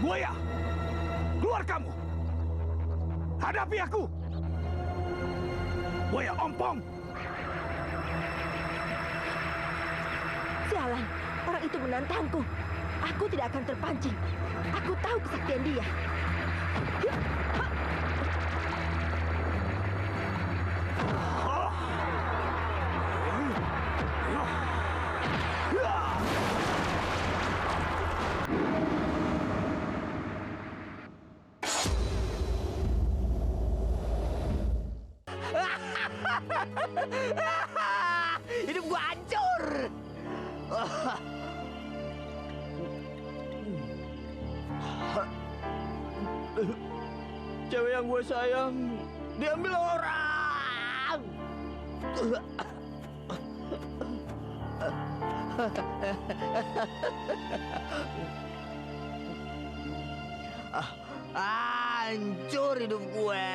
Buaya, keluar kamu. Hadapi aku. Buaya ompong. Sialan, orang itu menantangku. Aku tidak akan terpancing. Aku tahu kesaktian dia. Hidup gua hancur. Cewek yang gue sayang diambil orang. Hancur hidup gue.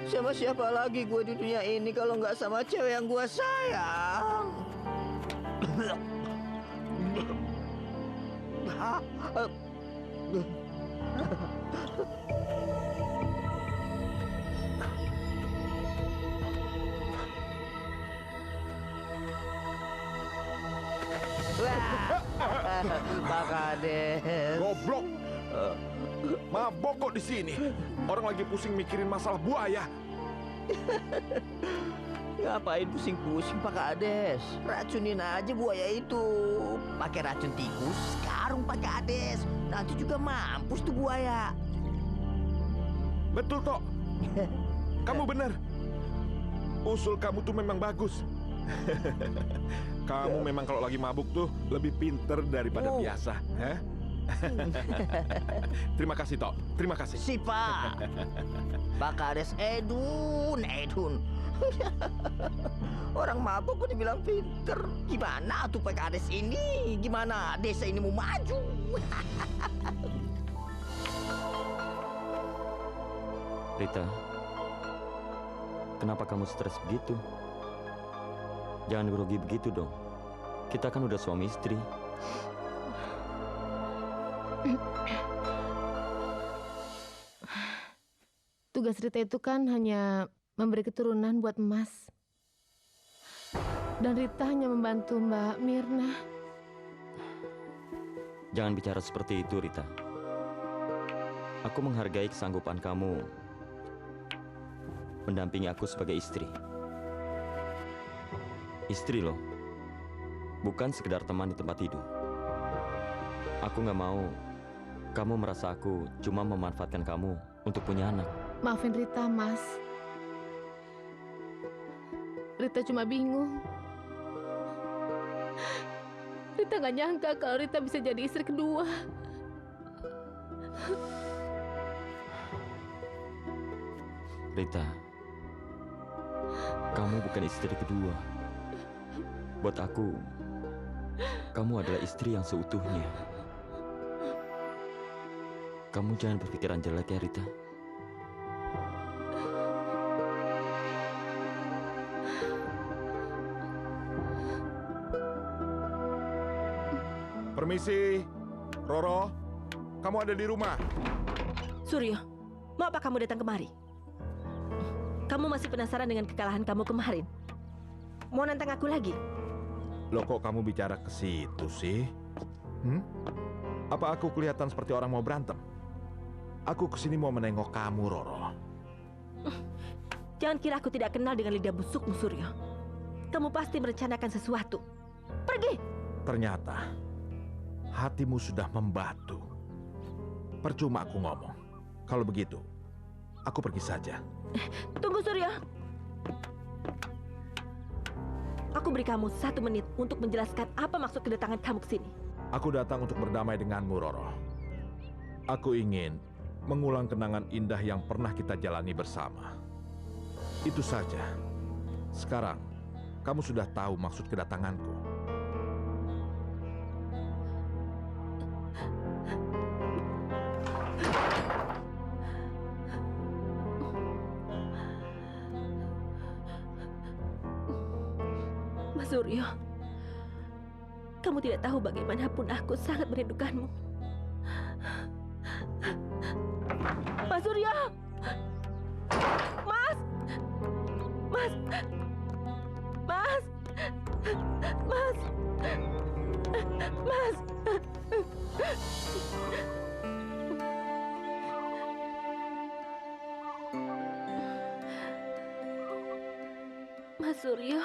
Sama siapa lagi gue di dunia ini kalau nggak sama cewek yang gue sayang? Pak Kades. Goblok. Mabok kok di sini. Orang lagi pusing mikirin masalah buaya. Ngapain pusing-pusing Pak Kades? Racunin aja buaya itu. Pakai racun tikus, karung Pak Kades. Nanti juga mampus tuh buaya. Betul, Tok. Kamu benar. Usul kamu tuh memang bagus. Kamu memang kalau lagi mabuk tuh lebih pinter daripada biasa. Hah? Terima kasih, Tok. Terima kasih. Si Pak. Pak Kades Edun. Orang mabuk kok dibilang pinter. Gimana tuh Pak Kades ini? Gimana desa ini mau maju? Rita, kenapa kamu stres begitu? Jangan grogi begitu dong. Kita kan udah suami istri. Tugas Rita itu kan hanya memberi keturunan buat Mas. Dan Rita hanya membantu Mbak Mirna. Jangan bicara seperti itu, Rita. Aku menghargai kesanggupan kamu mendampingi aku sebagai istri. Istri loh, bukan sekedar teman di tempat tidur. Aku nggak mau kamu merasa aku cuma memanfaatkan kamu untuk punya anak. Maafin Rita, Mas. Rita cuma bingung. Rita nggak nyangka kalau Rita bisa jadi istri kedua. Rita, kamu bukan istri kedua. Buat aku, kamu adalah istri yang seutuhnya. Kamu jangan berpikiran jelek ya, Rita. Permisi, Roro. Kamu ada di rumah? Suryo, mau apa kamu datang kemari? Kamu masih penasaran dengan kekalahan kamu kemarin? Mau nantang aku lagi? Loh, kok kamu bicara ke situ sih? Apa aku kelihatan seperti orang mau berantem? Aku kesini mau menengok kamu, Roro. Jangan kira aku tidak kenal dengan lidah busukmu, Suryo. Kamu pasti merencanakan sesuatu. Pergi! Ternyata hatimu sudah membatu. Percuma aku ngomong. Kalau begitu, aku pergi saja. Tunggu, Suryo. Aku beri kamu 1 menit untuk menjelaskan apa maksud kedatangan kamu ke sini. Aku datang untuk berdamai denganmu, Roro. Aku ingin mengulang kenangan indah yang pernah kita jalani bersama. Itu saja. Sekarang, kamu sudah tahu maksud kedatanganku. Mas Suryo, kamu tidak tahu bagaimanapun aku sangat merindukanmu. Mas Suryo! Mas! Mas! Mas! Mas! Mas! Mas Suryo,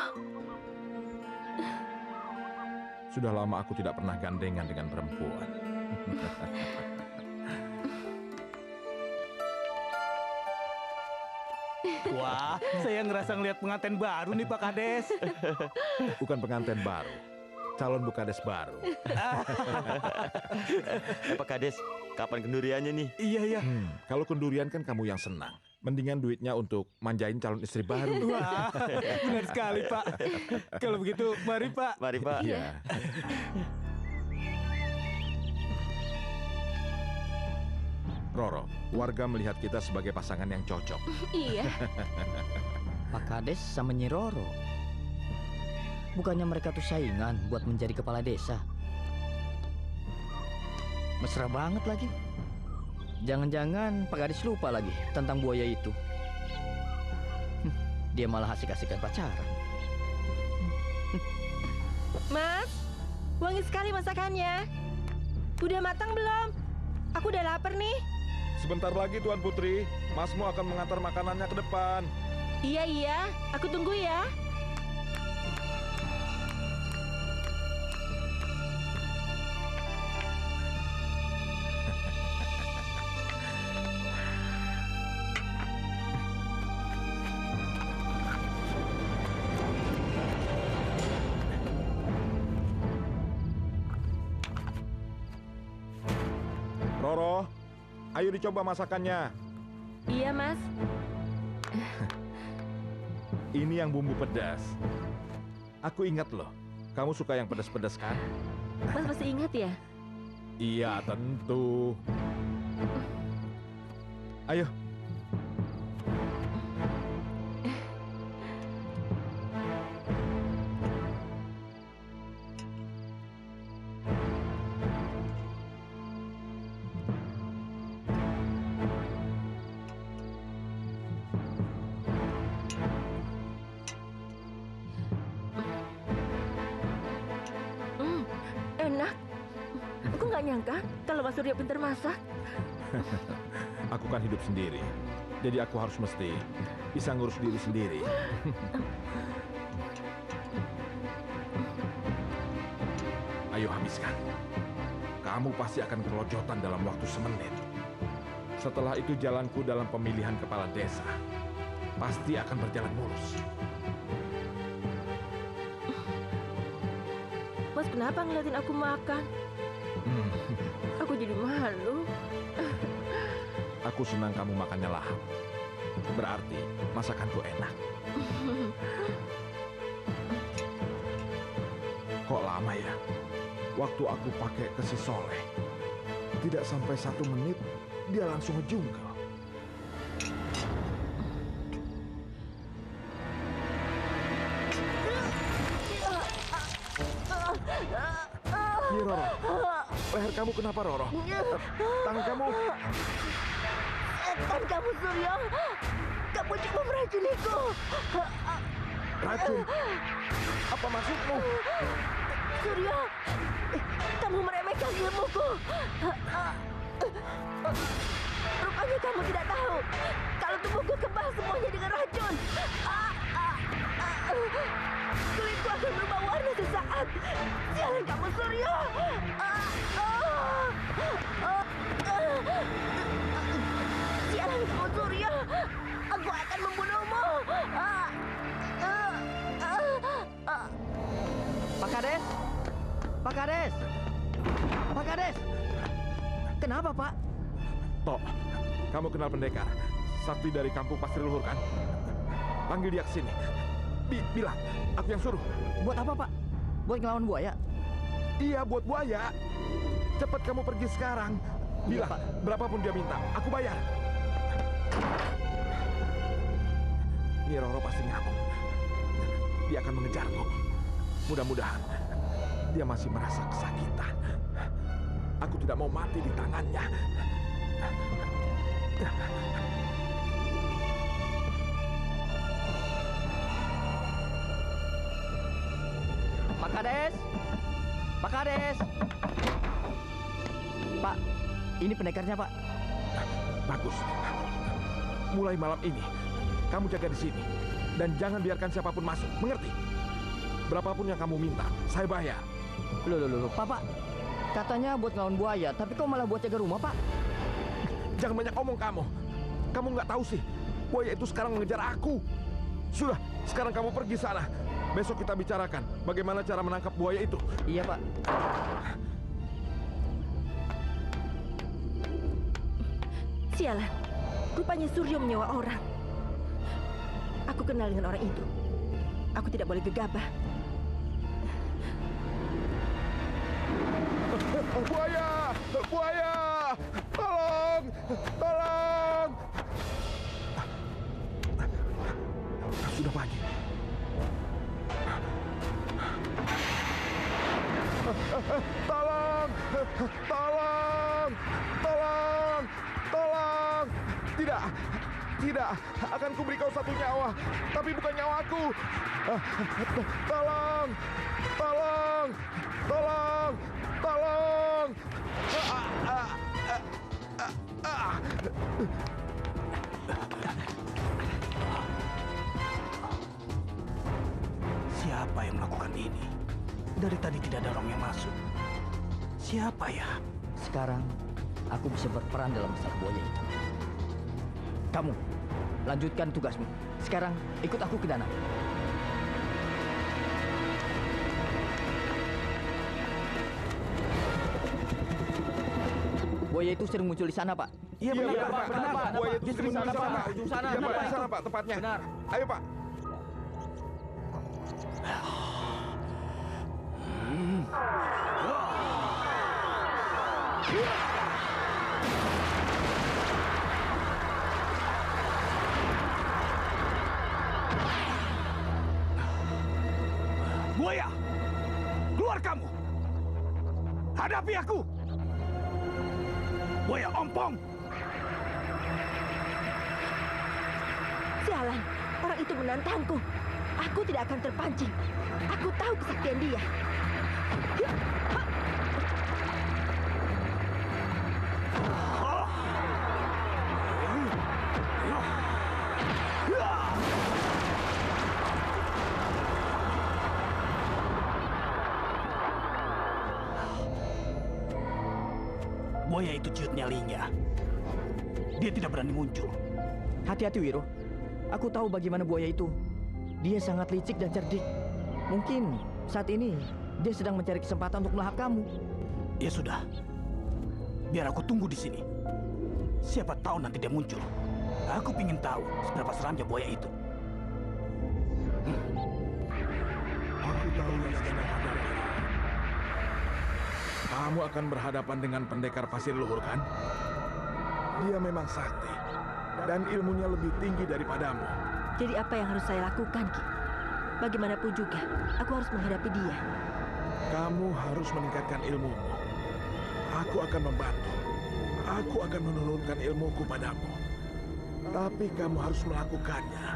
Sudah lama aku tidak pernah gandengan dengan perempuan. Wah, saya ngerasa ngelihat pengantin baru nih Pak Kades. Bukan pengantin baru, calon bukades baru. Pak Kades, kapan kenduriannya nih? Iya, iya. Kalau kendurian kan kamu yang senang. Mendingan duitnya untuk manjain calon istri baru. Wah, benar sekali Pak. Kalau begitu, mari Pak. Mari Pak. Iya. Roro, warga melihat kita sebagai pasangan yang cocok. iya. Pak Kades sama Nyi Roro. Bukannya mereka tuh saingan buat menjadi kepala desa. Mesra banget lagi. Jangan-jangan Pak Kades lupa lagi tentang buaya itu. Dia malah asik-asikan pacaran. Mas, wangi sekali masakannya. Udah matang belum? Aku udah lapar nih. Sebentar lagi Tuan Putri, Masmu akan mengantar makanannya ke depan. Iya, aku tunggu ya. Roro, ayo dicoba masakannya. Iya, Mas. Ini yang bumbu pedas. Aku ingat loh, kamu suka yang pedas-pedas kan? Mas masih ingat ya? Iya, tentu. Ayo. Enak. Aku nggak nyangka kalau Mas Suryo pintar masak. Aku kan hidup sendiri. Jadi aku harus mesti bisa ngurus diri sendiri. Ayo habiskan. Kamu pasti akan kelojotan dalam waktu semenit. Setelah itu jalanku dalam pemilihan kepala desa pasti akan berjalan mulus. Mas kenapa ngeliatin aku makan? Aku jadi malu. Aku senang kamu makannya lahap. Berarti masakanku enak. Kok lama ya? Waktu aku pakai kesi soleh, tidak sampai 1 menit, dia langsung ngejungkel. Iya, Roro. Leher kamu kenapa, Roro? Tangan kamu. Setan kamu, Suryo. Kamu coba meracuniku. Racun. Apa maksudmu? Suryo, kamu meremehkan ilmuku. Rupanya kamu tidak tahu kalau tubuhku kebal semuanya dengan racun. Kulitku akan berubah warna sesaat. Sialan kamu, Suryo. Sialan kamu, Suryo. Aku akan membunuhmu. Pak Kades! Pak Kades! Pak Kades! Kenapa, Pak? Tok, kamu kenal pendekar? Sakti dari kampung Pasir Luhur kan? Panggil dia ke sini. Bilang, aku yang suruh. Buat apa, Pak? Buat ngelawan buaya? Iya, buat buaya. Cepat kamu pergi sekarang. Iya, Bilang, Pak. berapapun dia minta, aku bayar. Nyi Roro pasti ngamuk. Dia akan mengejarku. Mudah-mudahan dia masih merasa kesakitan. Aku tidak mau mati di tangannya. Pak Kades! Pak Kades! Pak, ini pendekarnya, Pak. Bagus. Mulai malam ini, kamu jaga di sini. Dan jangan biarkan siapapun masuk, mengerti? Berapapun yang kamu minta, saya bayar. Loh, Pak. Katanya buat ngelawan buaya, tapi kok malah buat jaga rumah, Pak? Jangan banyak omong kamu. Kamu nggak tahu sih, buaya itu sekarang mengejar aku. Sudah, sekarang kamu pergi sana. Besok kita bicarakan bagaimana cara menangkap buaya itu. Iya, Pak. Sialan, rupanya Suryo menyewa orang. Aku kenal dengan orang itu. Aku tidak boleh gegabah. Buaya! Buaya! Tolong! Tolong! Sudah pagi. Tolong! Tolong! Tolong! Tolong! Tidak! Tidak! Akan kuberi kau satu nyawa, tapi bukan nyawaku. Tolong! Tolong! Tolong! Tolong! Siapa yang melakukan ini? Dari tadi tidak ada orang yang masuk. Siapa ya? Sekarang aku bisa berperan dalam masalah buaya itu. Kamu, lanjutkan tugasmu. Sekarang ikut aku ke danau. Buaya itu sering muncul di sana, Pak. Iya benar, Pak. Benar, Pak. Buaya itu sering di sana, Pak. Ujung sana. Iya, Pak. Benar, Di sana, Pak, tepatnya. Benar. Ayo, Pak. Buaya, keluar kamu. Hadapi aku. Buaya ompong. Sialan, orang itu menantangku. Aku tidak akan terpancing. Aku tahu kesaktian dia. Buaya itu ciut nyalinya. Dia tidak berani muncul. Hati-hati, Wiro. Aku tahu bagaimana buaya itu. Dia sangat licik dan cerdik. Mungkin saat ini dia sedang mencari kesempatan untuk melahap kamu. Ya sudah. Biar aku tunggu di sini. Siapa tahu nanti dia muncul. Aku ingin tahu seberapa seramnya buaya itu. Aku tahu yang sedang hadapi. Kamu akan berhadapan dengan pendekar pasir luhur, kan? Dia memang sakti. Dan ilmunya lebih tinggi daripadamu. Jadi apa yang harus saya lakukan, Ki? Bagaimanapun juga, aku harus menghadapi dia. Kamu harus meningkatkan ilmumu. Aku akan membantu. Aku akan menurunkan ilmuku padamu. Tapi kamu harus melakukannya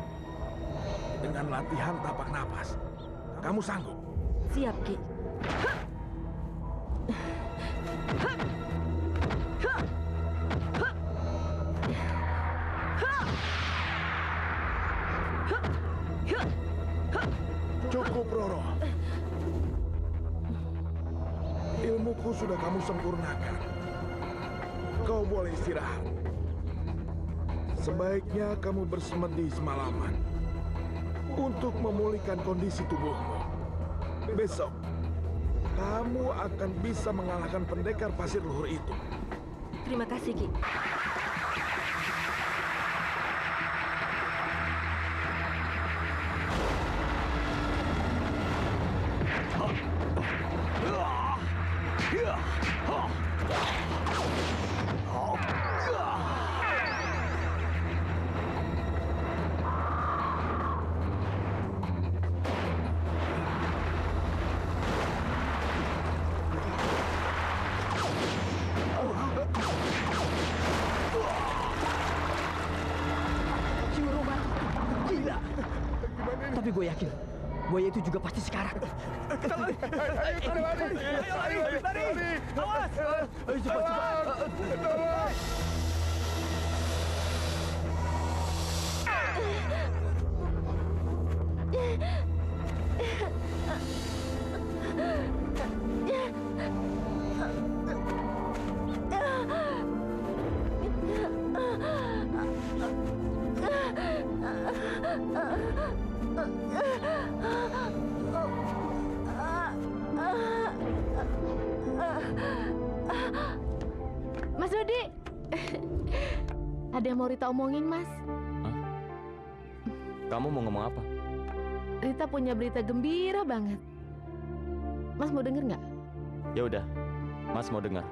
dengan latihan tapak napas. Kamu sanggup? Siap, Ki. Cukup, Roro. Ilmuku sudah kamu sempurnakan. Kau boleh istirahat. Sebaiknya kamu bersemedi semalaman untuk memulihkan kondisi tubuhmu. Besok, kamu akan bisa mengalahkan pendekar pasir luhur itu. Terima kasih, Ki. Tapi gue yakin buaya itu juga pasti sekarat. Kita lari. Ayo lari. Awas. Cepat. Mas Dodi. Ada yang mau Rita omongin, Mas. Kamu mau ngomong apa? Rita punya berita gembira banget. Mas mau denger nggak? Ya udah, Mas mau dengar.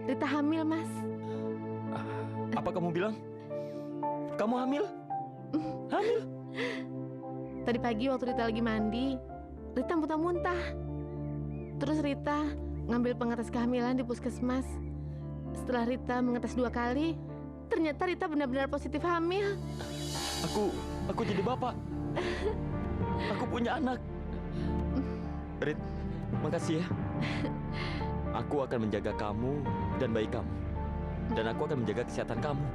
Rita hamil, Mas. Apa kamu bilang? Kamu hamil? Hamil? Tadi pagi waktu Rita lagi mandi, Rita muntah-muntah. Terus Rita ngambil pengetes kehamilan di puskesmas. Setelah Rita mengetes 2 kali, ternyata Rita benar-benar positif hamil. Aku jadi bapak. Aku punya anak. Rit, makasih ya. Aku akan menjaga kamu dan bayi kamu. Dan aku akan menjaga kesehatan kamu.